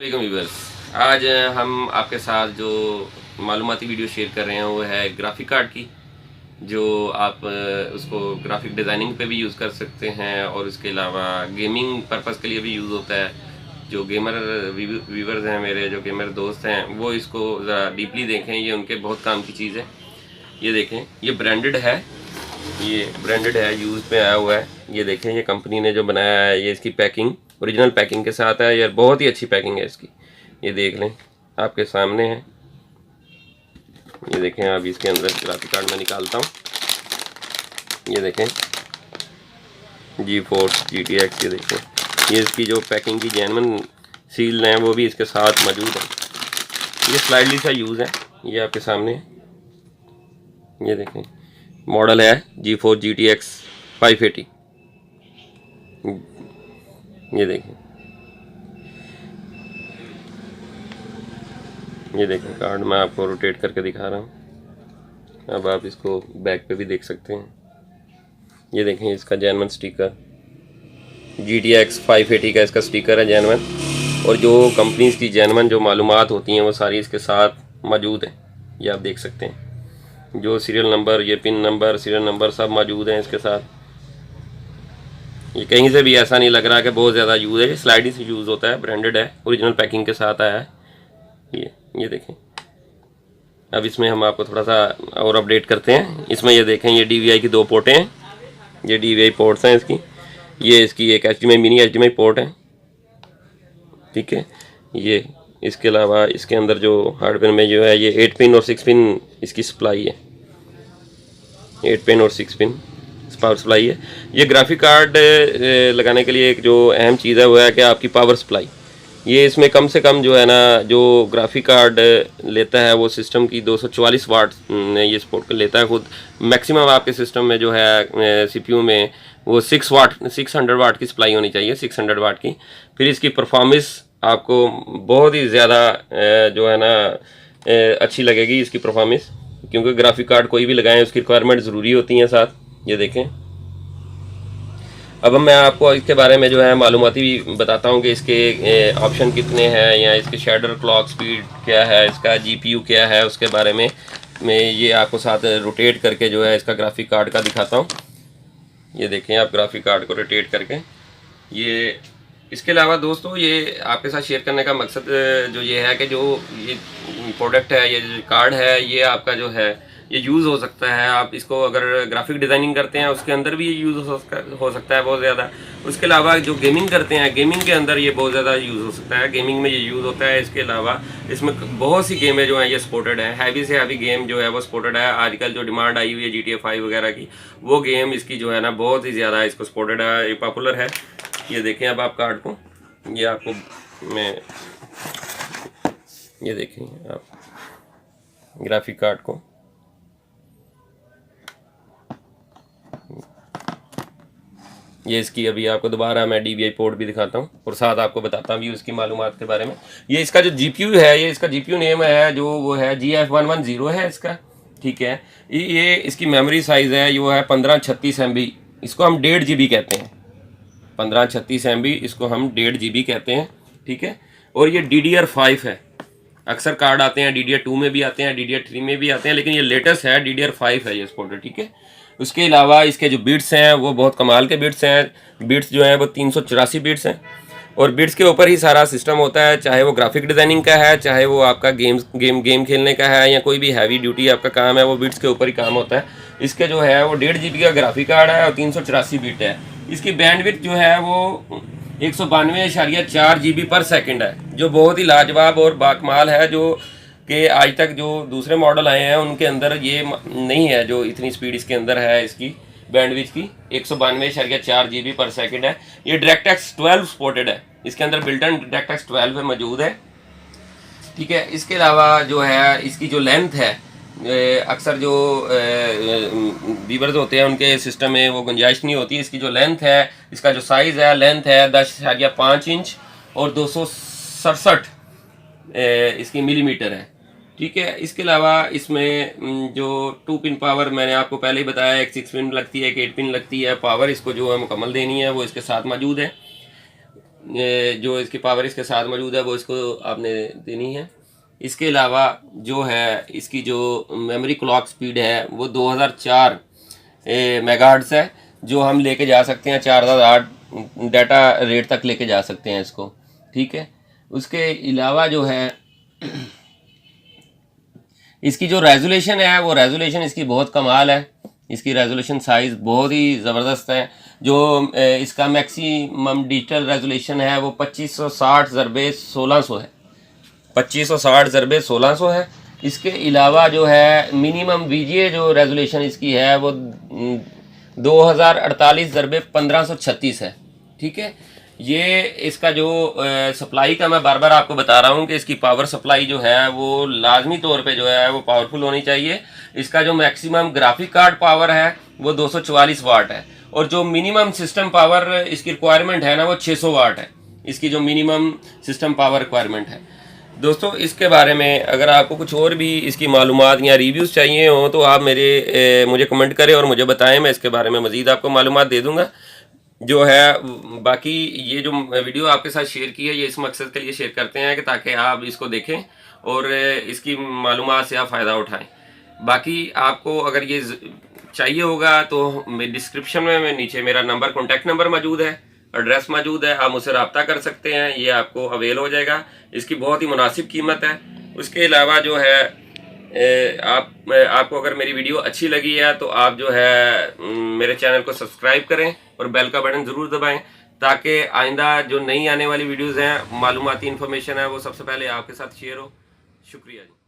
Viewers, आज हम आपके साथ जो मालूमाती वीडियो शेयर कर रहे हैं वो है ग्राफिक कार्ड की, जो आप उसको ग्राफिक डिज़ाइनिंग पे भी यूज़ कर सकते हैं और उसके अलावा गेमिंग पर्पज़ के लिए भी यूज़ होता है। जो गेमर व्यूअर्स हैं, मेरे जो गेमर दोस्त हैं, वो इसको ज़रा डीपली देखें, ये उनके बहुत काम की चीज़ है। ये देखें, ये ब्रांडेड है, यूज़ पे आया हुआ है। ये देखें, ये कंपनी ने जो बनाया है, ये इसकी पैकिंग ओरिजिनल पैकिंग के साथ है यार, बहुत ही अच्छी पैकिंग है इसकी। ये देख लें, आपके सामने है। ये देखें, अब इसके अंदर ग्राफिक कार्ड में निकालता हूँ। ये देखें, GeForce GTX। ये देखें, ये इसकी जो पैकिंग की जेन्युइन सील हैं वो भी इसके साथ मौजूद है। ये स्लाइडली सा यूज़ है, ये आपके सामने है। ये देखें, मॉडल है GeForce GTX 580। ये देखें, कार्ड मैं आपको रोटेट करके दिखा रहा हूँ। अब आप इसको बैक पे भी देख सकते हैं। ये देखें, इसका जेन्युइन स्टिकर GTX 580 का इसका स्टिकर है जेन्युइन, और जो कंपनीज की जेन्युइन जो मालूमात होती हैं वो सारी इसके साथ मौजूद हैं। ये आप देख सकते हैं, जो सीरियल नंबर, ये पिन नंबर, सीरियल नंबर सब मौजूद हैं इसके साथ। ये कहीं से भी ऐसा नहीं लग रहा कि बहुत ज़्यादा यूज़ है, ये स्लाइडिंग से यूज़ होता है, ब्रांडेड है, ओरिजिनल पैकिंग के साथ आया है। ये देखें, अब इसमें हम आपको थोड़ा सा और अपडेट करते हैं। इसमें ये देखें, ये DVI की 2 पोर्टें हैं, ये DVI पोर्ट्स हैं इसकी। ये इसकी एक HDMI मिनी HDMI पोर्ट है, ठीक है। ये इसके अलावा इसके अंदर जो हार्डवेयर में जो है, ये 8 पिन और 6 पिन इसकी सप्लाई है, 8 पिन और 6 पिन पावर सप्लाई है। ये ग्राफिक कार्ड लगाने के लिए एक जो अहम चीज़ है वो है कि आपकी पावर सप्लाई। ये इसमें कम से कम जो है ना, जो ग्राफिक कार्ड लेता है वो सिस्टम की 244 वाट ये सपोर्ट कर लेता है खुद। मैक्सिमम आपके सिस्टम में जो है CPU में वो 600 वाट की सप्लाई होनी चाहिए, 600 वाट की। फिर इसकी परफॉर्मेंस आपको बहुत ही ज़्यादा जो है ना अच्छी लगेगी इसकी परफॉर्मेंस, क्योंकि ग्राफिक कार्ड कोई भी लगाएं उसकी रिक्वायरमेंट ज़रूरी होती हैं साथ। ये देखें, अब मैं आपको इसके बारे में जो है मालूमाती बताता हूँ कि इसके ऑप्शन कितने हैं, या इसके शेडर क्लॉक स्पीड क्या है, इसका GPU क्या है, उसके बारे में मैं ये आपको साथ रोटेट करके जो है इसका ग्राफिक कार्ड का दिखाता हूँ। ये देखें, आप ग्राफिक कार्ड को रोटेट करके। ये इसके अलावा दोस्तों, ये आपके साथ शेयर करने का मकसद जो ये है कि जो ये प्रोडक्ट है, ये कार्ड है, ये आपका जो है ये यूज़ हो सकता है। आप इसको अगर ग्राफिक डिज़ाइनिंग करते हैं उसके अंदर भी ये यूज़ हो सकता है बहुत ज़्यादा। उसके अलावा जो गेमिंग करते हैं, गेमिंग के अंदर ये बहुत ज़्यादा यूज़ हो सकता है, गेमिंग में ये यूज़ होता है। इसके अलावा इसमें बहुत सी गेमें जो हैं ये सपोर्टेड है, हैवी से हैवी गेम जो है वो सपोर्टेड है। आजकल जो डिमांड आई हुई है GTA 5 वगैरह की, वो गेम इसकी जो है ना बहुत ही ज़्यादा इसको सपोर्टेड है, ये पॉपुलर है। ये देखें, अब आप कार्ड को, ये आपको मैं ये देखें आप ग्राफिक कार्ड को, ये इसकी अभी आपको दोबारा मैं DVI पोर्ट भी दिखाता हूँ और साथ आपको बताता हूँ उसकी मालूमात के बारे में। ये इसका जो GPU है, ये इसका GPU नेम है जो वो है GF110 है इसका, ठीक है। ये इसकी मेमोरी साइज़ है, ये वो है 1536 MB, इसको हम 1.5 GB कहते हैं। 1536 MB इसको हम 1.5 GB कहते हैं, ठीक है। और ये DDR5 है। अक्सर कार्ड आते हैं DDR2 में भी आते हैं, DDR3 में भी आते हैं, लेकिन ये लेटेस्ट है, DDR5 है ये सपोर्टेड, ठीक है। उसके अलावा इसके जो बिट्स हैं वो बहुत कमाल के बिट्स हैं। बिट्स जो हैं वो 384 बिट्स हैं, और बिट्स के ऊपर ही सारा सिस्टम होता है, चाहे वो ग्राफिक डिज़ाइनिंग का है, चाहे वो आपका गेम खेलने का है, या कोई भी हैवी ड्यूटी आपका काम है, वो बिट्स के ऊपर ही काम होता है। इसके जो है वो 1.5 GB का ग्राफिक कार्ड है और 384 बिट है। इसकी बैंडविड्थ जो है वो 192.4 GB पर सेकंड है, जो बहुत ही लाजवाब और बाकमाल है, जो कि आज तक जो दूसरे मॉडल आए हैं उनके अंदर ये नहीं है, जो इतनी स्पीड इसके अंदर है इसकी बैंडविड्थ की। 192.4 GB पर सेकंड है। ये DirectX 12 सपोर्टेड है, इसके अंदर बिल्टन DirectX 12 में मौजूद है, ठीक है। इसके अलावा जो है इसकी जो लेंथ है, अक्सर जो वीवर्स होते हैं उनके सिस्टम में वो गुंजाइश नहीं होती। इसकी जो लेंथ है, इसका जो साइज़ है, लेंथ है 10.5 इंच और 267 इसकी मिलीमीटर है, ठीक है। इसके अलावा इसमें जो 2 पिन पावर मैंने आपको पहले ही बताया, एक 6 पिन लगती है, एक 8 पिन लगती है। पावर इसको जो है मुकम्मल देनी है वो इसके साथ मौजूद है। जो इसकी पावर इसके साथ मौजूद है वो इसको आपने देनी है। इसके अलावा जो है इसकी जो मेमोरी क्लॉक स्पीड है वो 2004 मेगाहर्ट्ज़ है, जो हम लेके जा सकते हैं 4008 डाटा रेट तक लेके जा सकते हैं इसको, ठीक है। उसके अलावा जो है इसकी जो रेजोल्यूशन है वो रेजोल्यूशन इसकी बहुत कमाल है। इसकी रेजोल्यूशन साइज़ बहुत ही ज़बरदस्त है। जो इसका मैक्सिमम डिजिटल रेजोल्यूशन है वो 2560x1600 है, 2560x1600 है। इसके अलावा जो है मिनिमम VGA जो रेजोल्यूशन इसकी है वो 2048x1536 है, ठीक है। ये इसका जो सप्लाई का मैं बार बार आपको बता रहा हूँ कि इसकी पावर सप्लाई जो है वो लाजमी तौर पे जो है वो पावरफुल होनी चाहिए। इसका जो मैक्सिमम ग्राफिक कार्ड पावर है वो 244 वाट है, और जो मिनिमम सिस्टम पावर इसकी रिक्वायरमेंट है ना वो 600 वाट है। इसकी जो मिनिमम सिस्टम पावर रिक्वायरमेंट है दोस्तों। इसके बारे में अगर आपको कुछ और भी इसकी मालूमात या रिव्यूज़ चाहिए हो तो आप मुझे कमेंट करें और मुझे बताएं, मैं इसके बारे में मज़ीद आपको मालूमात दे दूंगा जो है। बाकी ये जो वीडियो आपके साथ शेयर की है ये इस मकसद के लिए शेयर करते हैं कि ताकि आप इसको देखें और इसकी मालूमात से आप फ़ायदा उठाएं। बाकी आपको अगर ये चाहिए होगा तो डिस्क्रिप्शन में नीचे मेरा नंबर, कॉन्टैक्ट नंबर मौजूद है, एड्रेस मौजूद है, आप मुझसे रब्ता कर सकते हैं, ये आपको अवेल हो जाएगा। इसकी बहुत ही मुनासिब कीमत है। उसके अलावा जो है आपको अगर मेरी वीडियो अच्छी लगी है तो आप जो है मेरे चैनल को सब्सक्राइब करें और बेल का बटन ज़रूर दबाएं, ताकि आइंदा जो नई आने वाली वीडियोज़ हैं, मालूमाती इन्फॉर्मेशन है, वो सबसे पहले आपके साथ शेयर हो। शुक्रिया जी।